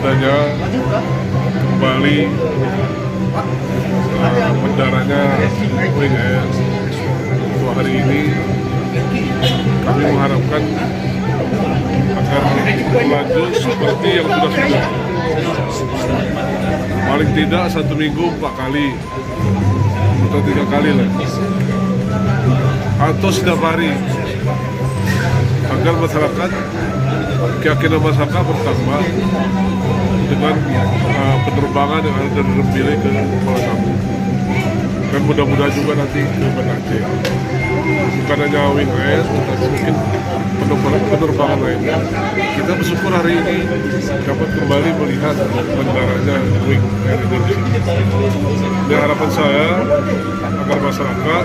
adanya kembali mendaratnya Wing Air. Untuk hari ini kami mengharapkan agar berlanjut seperti yang sudah paling tidak 1 minggu 4 kali atau 3 kali lah, atau setiap hari, agar masyarakat, keyakinan masyarakat bertambah dengan penerbangan yang ada dari Rembile ke Kuala Namu, dan mudah-mudahan juga nanti ke Banda Aceh. Bukan hanya Wing Air, tetapi mungkin penerbangan lainnya. Kita bersyukur hari ini dapat kembali melihat bandaranya Wing Air Indonesia. Jadi harapan saya agar masyarakat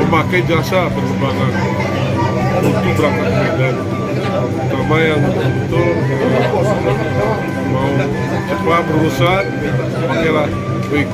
memakai jasa penerbangan untuk berangkat ke Medan, terutama yang betul mau cepat berurusan, pakailah Wing.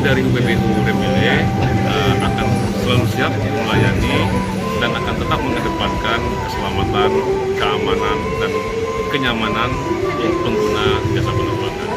Dari UPBU Rembile akan selalu siap melayani dan akan tetap mengedepankan keselamatan, keamanan, dan kenyamanan pengguna jasa penerbangan.